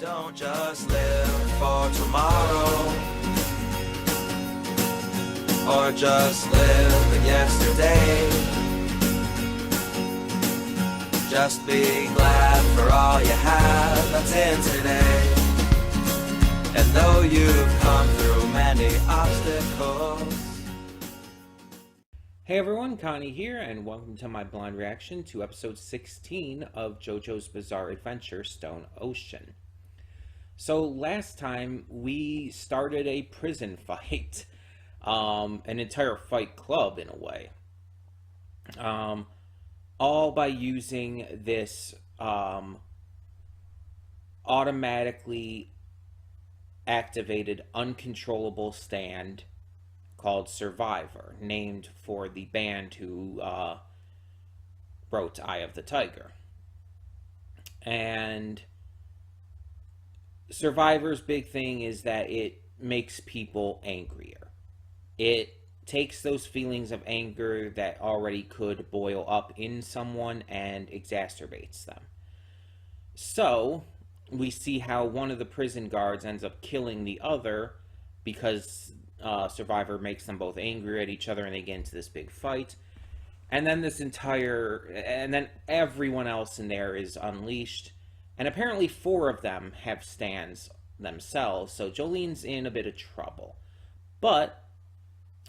Don't just live for tomorrow, or just live in yesterday. Just be glad for all you have that's in today. And though you've come through many obstacles. Hey everyone, Connie here, and welcome to my blind reaction to episode 16 of JoJo's Bizarre Adventure Stone Ocean. So last time we started a prison fight, an entire fight club in a way, all by using this automatically activated uncontrollable stand called Survivor, named for the band who wrote Eye of the Tiger. And Survivor's big thing is that it makes people angrier. It takes those feelings of anger that already could boil up in someone and exacerbates them. So we see how one of the prison guards ends up killing the other because Survivor makes them both angry at each other, and they get into this big fight. And then then everyone else in there is unleashed, and apparently 4 of them have stands themselves, so Jolene's in a bit of trouble. But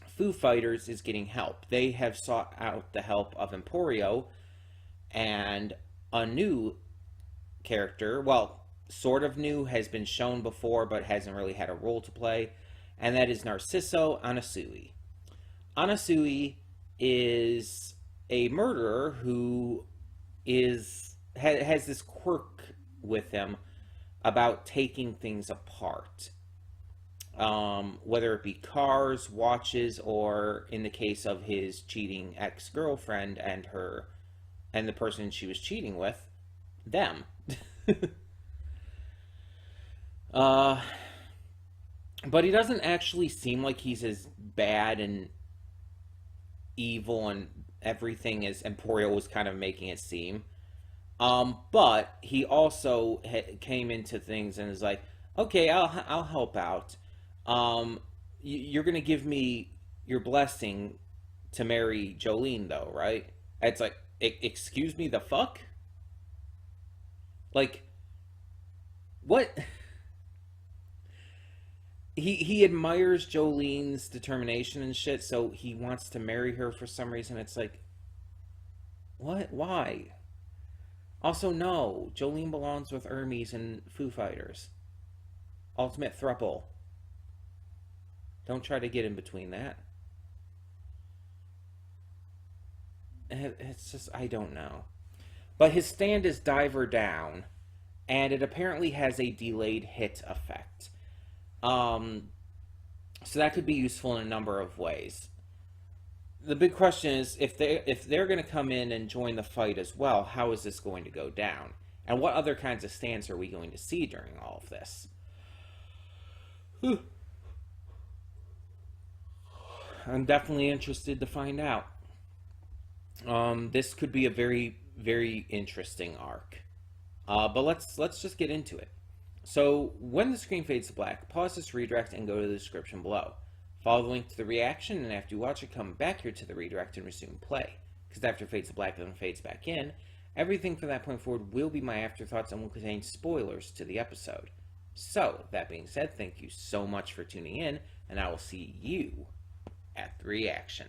Foo Fighters is getting help. They have sought out the help of Emporio and a new character, well, sort of new, has been shown before but hasn't really had a role to play, and that is Narciso Anasui. Anasui is a murderer who has this quirk with him about taking things apart. Whether it be cars, watches, or in the case of his cheating ex-girlfriend and the person she was cheating with, them. But he doesn't actually seem like he's as bad and evil and everything as Emporio was kind of making it seem. But he also came into things and is like, okay, I'll help out. You're gonna give me your blessing to marry Jolene, though, right? It's like, excuse me, the fuck? Like, what? He admires Jolene's determination and shit, so he wants to marry her for some reason. It's like, what? Why? Also, no. Jolene belongs with Hermes and Foo Fighters. Ultimate throuple. Don't try to get in between that. It's just, I don't know. But his stand is Diver Down, and it apparently has a delayed hit effect. So that could be useful in a number of ways. The big question is, if they're going to come in and join the fight as well, how is this going to go down? And what other kinds of stands are we going to see during all of this? I'm definitely interested to find out. This could be a very, very interesting arc. But let's just get into it. So, when the screen fades to black, pause this redirect and go to the description below. Follow the link to the reaction, and after you watch it, come back here to the redirect and resume play. Because after it fades to black and then fades back in, everything from that point forward will be my afterthoughts and will contain spoilers to the episode. So, that being said, thank you so much for tuning in, and I will see you at the reaction.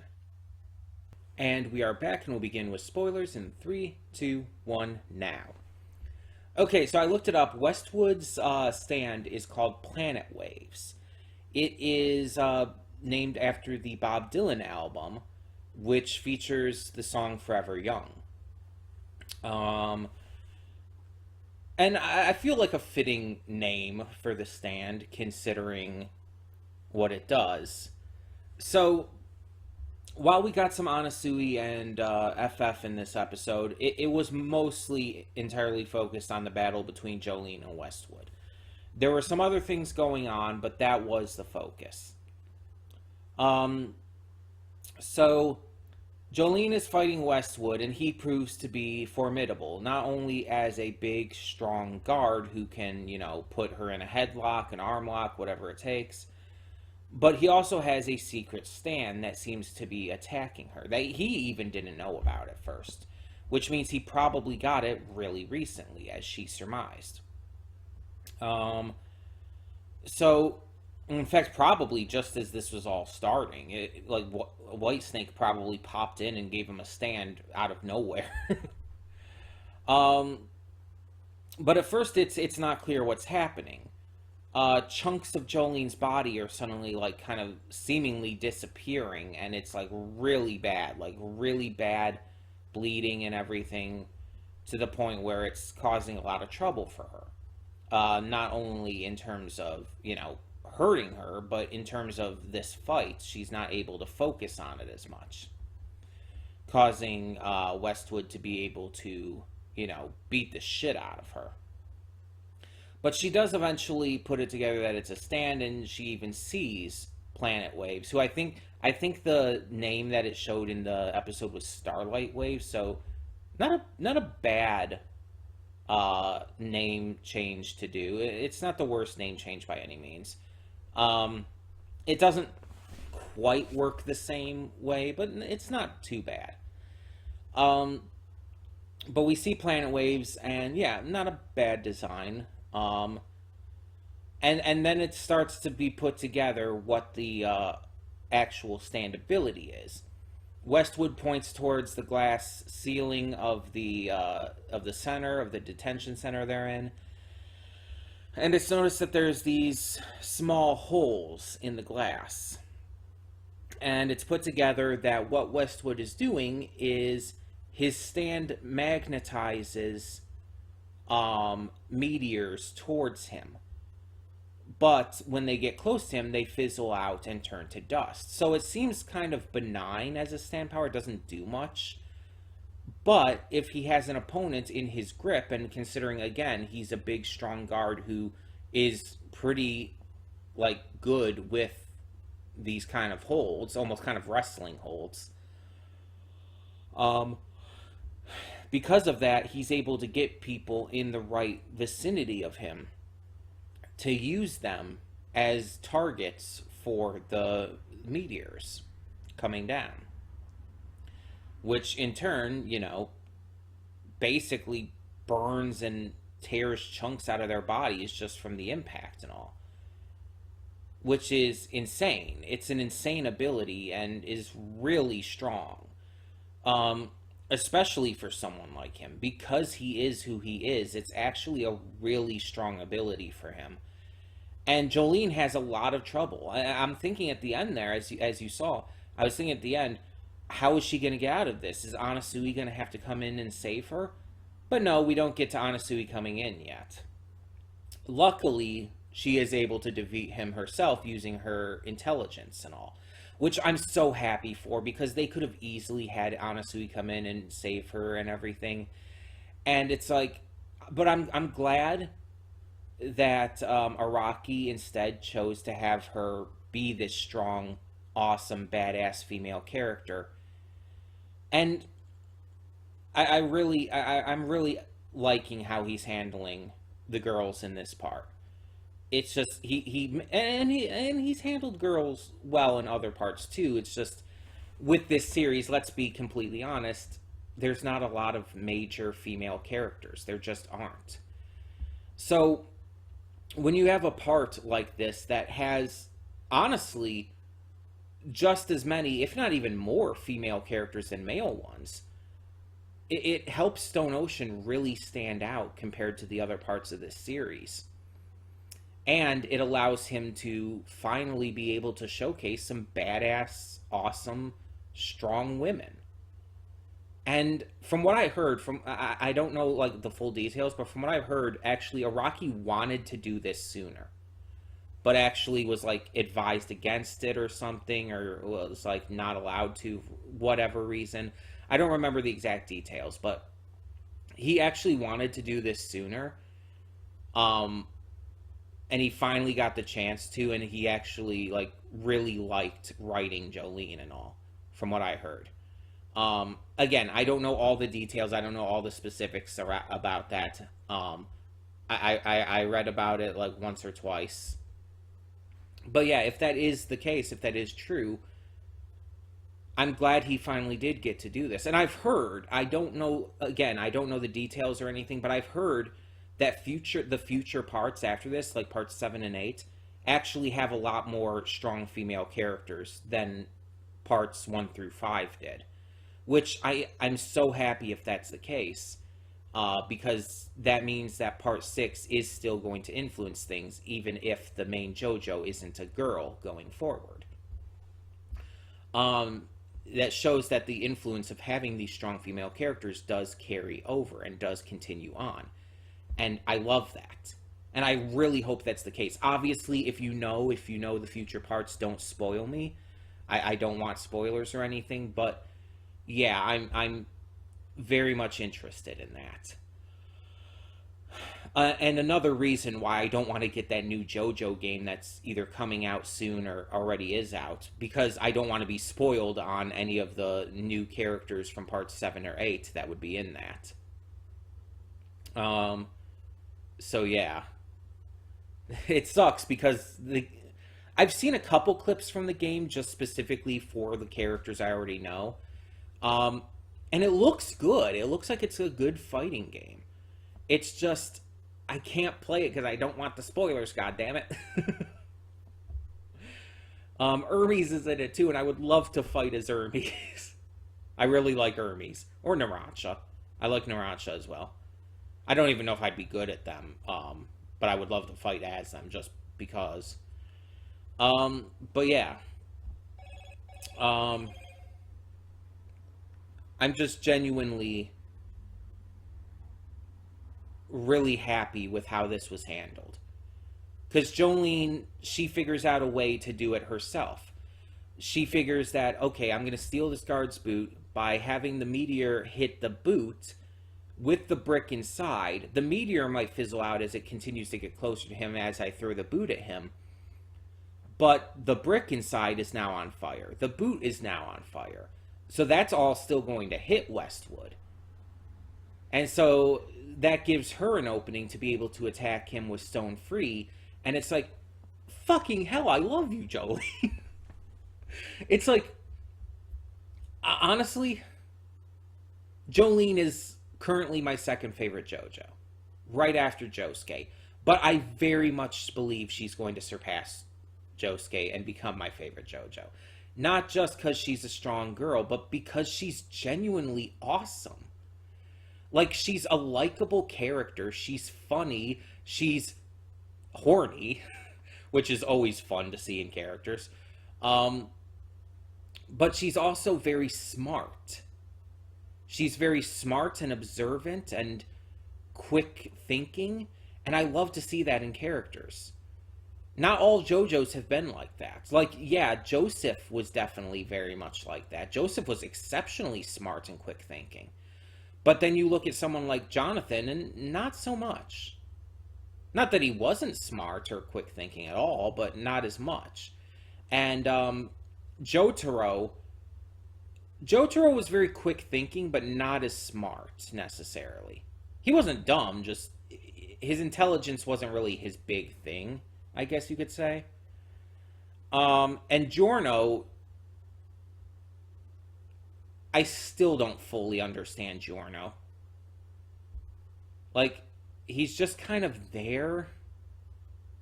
And we are back, and we'll begin with spoilers in 3, 2, 1, now. Okay, so I looked it up. Westwood's stand is called Planet Waves. It is named after the Bob Dylan album, which features the song Forever Young. And I feel like a fitting name for the stand, considering what it does. So, while we got some Anasui and FF in this episode, it was mostly entirely focused on the battle between Jolene and Westwood. There were some other things going on, but that was the focus. So Jolene is fighting Westwood, and he proves to be formidable, not only as a big, strong guard who can, put her in a headlock, an arm lock, whatever it takes, but he also has a secret stand that seems to be attacking her that he even didn't know about at first, which means he probably got it really recently, as she surmised. So, in fact, probably just as this was all starting, Whitesnake probably popped in and gave him a stand out of nowhere. But at first, it's not clear what's happening. Chunks of Jolene's body are suddenly kind of seemingly disappearing, and it's really bad bleeding and everything, to the point where it's causing a lot of trouble for her. Not only in terms of hurting her, but in terms of this fight, she's not able to focus on it as much, causing Westwood to be able to beat the shit out of her. But she does eventually put it together that it's a stand, and she even sees Planet Waves, who I think the name that it showed in the episode was Starlight Waves, so not a bad name change to do. It's not the worst name change by any means. It doesn't quite work the same way, but it's not too bad. But we see Planet Waves, and yeah, not a bad design. And then it starts to be put together what the actual stand ability is. Westwood points towards the glass ceiling of the center of the detention center they're in, and it's noticed that there's these small holes in the glass. And it's put together that what Westwood is doing is his stand magnetizes meteors towards him. But when they get close to him, they fizzle out and turn to dust. So it seems kind of benign as a stand power. It doesn't do much. But if he has an opponent in his grip, and considering, again, he's a big, strong guard who is pretty, good with these kind of holds, almost kind of wrestling holds. Because of that, he's able to get people in the right vicinity of him to use them as targets for the meteors coming down. Which in turn, basically burns and tears chunks out of their bodies just from the impact and all. Which is insane. It's an insane ability and is really strong. Especially for someone like him. Because he is who he is, it's actually a really strong ability for him. And Jolene has a lot of trouble. I'm thinking at the end there, as you saw, I was thinking at the end, how is she going to get out of this? Is Anasui going to have to come in and save her? But no, we don't get to Anasui coming in yet. Luckily, she is able to defeat him herself using her intelligence and all. Which I'm so happy for, because they could have easily had Anasui come in and save her and everything. And it's but I'm glad that Araki instead chose to have her be this strong, awesome, badass female character. And I'm really liking how he's handling the girls in this part. It's just he's handled girls well in other parts too. It's just with this series, let's be completely honest, there's not a lot of major female characters. There just aren't. So when you have a part like this that has, honestly, just as many, if not even more, female characters than male ones, it helps Stone Ocean really stand out compared to the other parts of this series. And it allows him to finally be able to showcase some badass, awesome, strong women. And from what I heard, I don't know the full details, but from what I've heard, actually Araki wanted to do this sooner, but actually was advised against it or something, or was not allowed to, whatever reason. I don't remember the exact details, but he actually wanted to do this sooner. And he finally got the chance to, and he actually really liked writing Jolene and all, from what I heard. Again, I don't know all the details. I don't know all the specifics about that. I read about it like once or twice. But yeah, if that is the case, if that is true, I'm glad he finally did get to do this. And I've heard, I don't know, again, I don't know the details or anything, but I've heard that the future parts after this, like parts 7 and 8, actually have a lot more strong female characters than parts 1 through 5 did. Which I'm so happy if that's the case, because that means that part 6 is still going to influence things, even if the main JoJo isn't a girl going forward. That shows that the influence of having these strong female characters does carry over and does continue on. And I love that. And I really hope that's the case. Obviously, if you know the future parts, don't spoil me. I don't want spoilers or anything, but yeah, I'm very much interested in that. And another reason why I don't want to get that new JoJo game that's either coming out soon or already is out, because I don't want to be spoiled on any of the new characters from parts 7 or 8 that would be in that. So yeah. It sucks because I've seen a couple clips from the game just specifically for the characters I already know. And it looks good. It looks like it's a good fighting game. It's just I can't play it because I don't want the spoilers, goddammit. Hermes is in it too, and I would love to fight as Hermes. I really like Hermes. Or Narancia. I like Narancia as well. I don't even know if I'd be good at them, but I would love to fight as them just because. But yeah. I'm just genuinely really happy with how this was handled. Because Jolene, she figures out a way to do it herself. She figures that, okay, I'm going to steal this guard's boot by having the meteor hit the boot with the brick inside. The meteor might fizzle out as it continues to get closer to him as I throw the boot at him. But the brick inside is now on fire. The boot is now on fire. So that's all still going to hit Westwood. And so that gives her an opening to be able to attack him with Stone Free. And it's like, fucking hell, I love you, Jolene. It's like, honestly, Jolene is currently my second favorite JoJo. Right after Josuke. But I very much believe she's going to surpass Josuke and become my favorite JoJo. Not just because she's a strong girl, but because she's genuinely awesome. Like, she's a likable character. She's funny. She's horny, which is always fun to see in characters. But she's also very smart. She's very smart and observant and quick thinking. And I love to see that in characters. Not all JoJos have been like that. Like, yeah, Joseph was definitely very much like that. Joseph was exceptionally smart and quick thinking. But then you look at someone like Jonathan, and not so much. Not that he wasn't smart or quick thinking at all, but not as much. And Jotaro was very quick thinking, but not as smart, necessarily. He wasn't dumb, just his intelligence wasn't really his big thing, I guess you could say. And Giorno, I still don't fully understand Giorno. Like, he's just kind of there.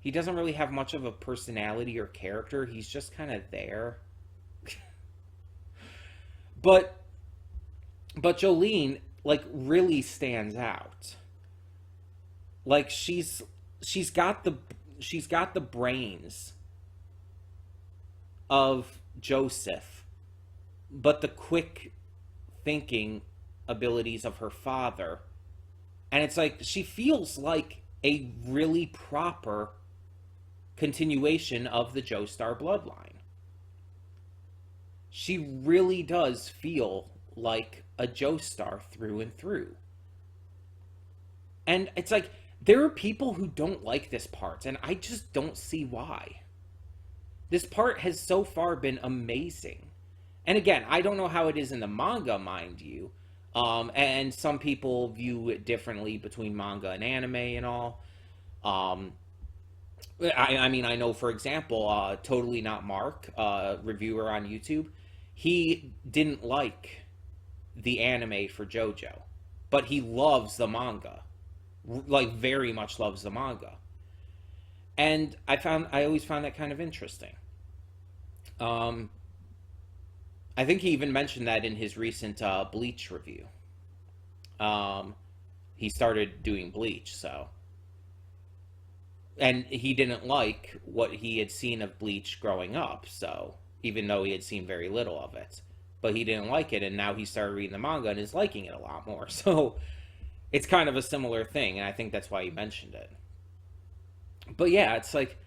He doesn't really have much of a personality or character. He's just kind of there. But Jolene, like, really stands out. Like, she's got the brains of Joseph, but the quick thinking abilities of her father. And it's like, she feels like a really proper continuation of the Joestar bloodline. She really does feel like a Joestar through and through. And it's like, there are people who don't like this part, and I just don't see why. This part has so far been amazing. And again, I don't know how it is in the manga, mind you. And some people view it differently between manga and anime and all. Um, I mean, I know, for example, Totally Not Mark, reviewer on YouTube, he didn't like the anime for JoJo, but he loves the manga, like very much loves the manga. And I always found that kind of interesting. Um, I think he even mentioned that in his recent Bleach review. Um, he started doing Bleach, so, and he didn't like what he had seen of Bleach growing up, so even though he had seen very little of it, but he didn't like it, and now he started reading the manga and is liking it a lot more. So it's kind of a similar thing, and I think that's why he mentioned it. But yeah, it's like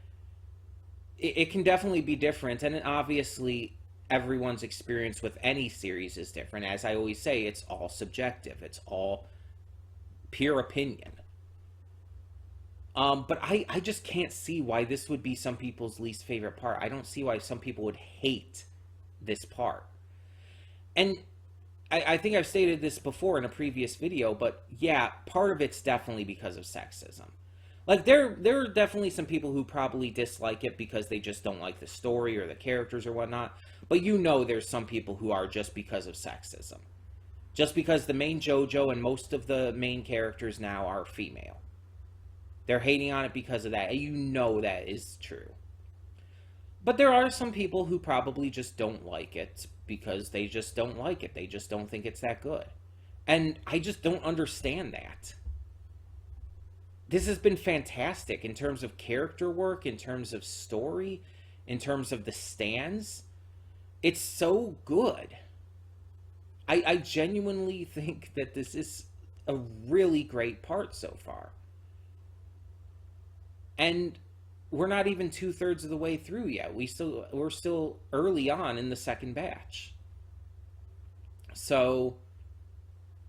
it can definitely be different, and obviously everyone's experience with any series is different. As I always say, it's all subjective. It's all pure opinion. But I just can't see why this would be some people's least favorite part. I don't see why some people would hate this part. And I think I've stated this before in a previous video, but yeah, part of it's definitely because of sexism. Like there are definitely some people who probably dislike it because they just don't like the story or the characters or whatnot. But you know there's some people who are just because of sexism. Just because the main JoJo and most of the main characters now are female. They're hating on it because of that. And you know that is true. But there are some people who probably just don't like it because they just don't like it. They just don't think it's that good. And I just don't understand that. This has been fantastic in terms of character work, in terms of story, in terms of the stands. It's so good. I genuinely think that this is a really great part so far. And we're not even 2/3 of the way through yet. We're still early on in the second batch. So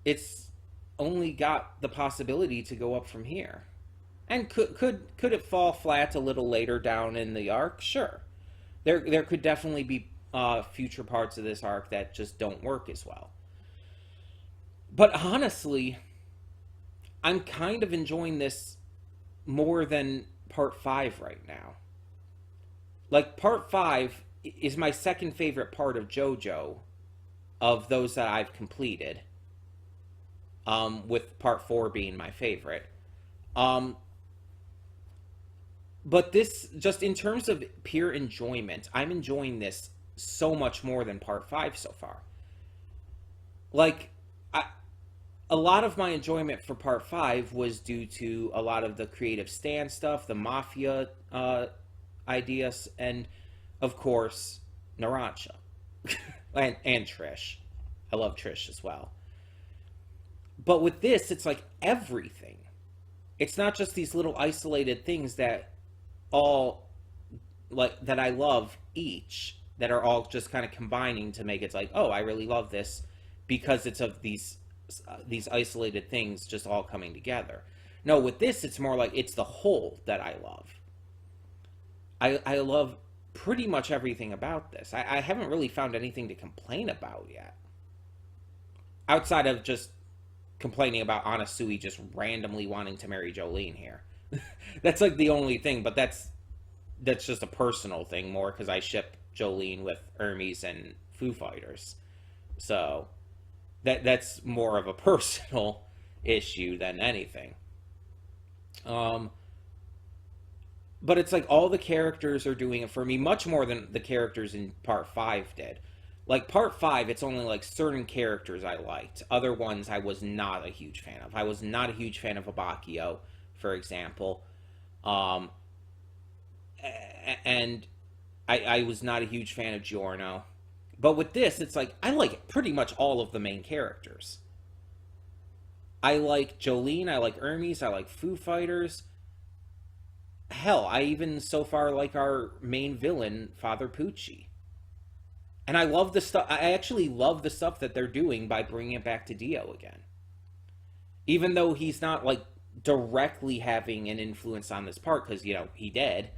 it's only got the possibility to go up from here. And could it fall flat a little later down in the arc? Sure. There could definitely be future parts of this arc that just don't work as well. But honestly, I'm kind of enjoying this more than part 5 right now. Like, part 5 is my second favorite part of JoJo of those that I've completed, with part 4 being my favorite. But this, just in terms of pure enjoyment, I'm enjoying this so much more than part 5 so far. Like, a lot of my enjoyment for part 5 was due to a lot of the creative stand stuff, the mafia ideas, and of course Narancia and Trish. I love Trish as well. But with this, it's like everything. It's not just these little isolated things that all, like, that I love each, that are all just kind of combining to make it like, oh, I really love this because it's of these isolated things just all coming together. No, with this, it's more like it's the whole that I love. I love pretty much everything about this. I haven't really found anything to complain about yet. Outside of just complaining about Anasui just randomly wanting to marry Jolene here. That's like the only thing, but that's just a personal thing more because I ship Jolene with Hermes and Foo Fighters. So that's more of a personal issue than anything. But it's like all the characters are doing it for me much more than the characters in part 5 did. Like part 5, it's only like certain characters I liked. Other ones I was not a huge fan of. I was not a huge fan of Abakio, for example. And I was not a huge fan of Giorno. But with this, it's like, I like pretty much all of the main characters. I like Jolene, I like Hermes, I like Foo Fighters. Hell, I even so far like our main villain, Father Pucci. And I love the stuff, I actually love the stuff that they're doing by bringing it back to Dio again. Even though he's not, like, directly having an influence on this part, because, you know, he did.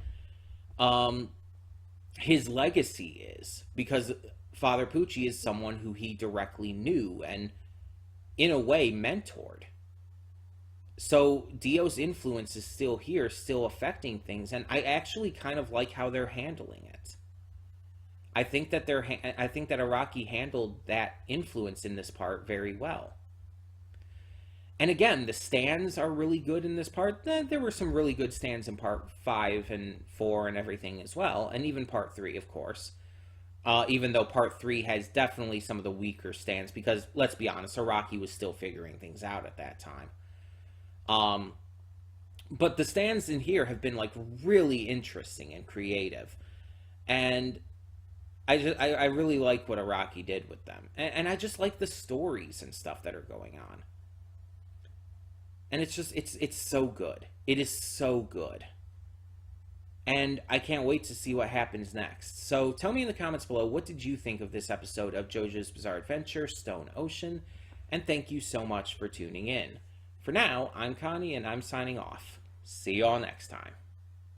His legacy is, because Father Pucci is someone who he directly knew and, in a way, mentored. So Dio's influence is still here, still affecting things, and I actually kind of like how they're handling it. I think that Araki handled that influence in this part very well. And again, the stands are really good in this part. There were some really good stands in part 5 and 4 and everything as well, and even part 3, of course. Even though part 3 has definitely some of the weaker stands, because let's be honest, Araki was still figuring things out at that time. But the stands in here have been like really interesting and creative, and I really like what Araki did with them, and I just like the stories and stuff that are going on. And it's so good. It is so good. And I can't wait to see what happens next. So tell me in the comments below, what did you think of this episode of JoJo's Bizarre Adventure, Stone Ocean? And thank you so much for tuning in. For now, I'm Connie and I'm signing off. See you all next time.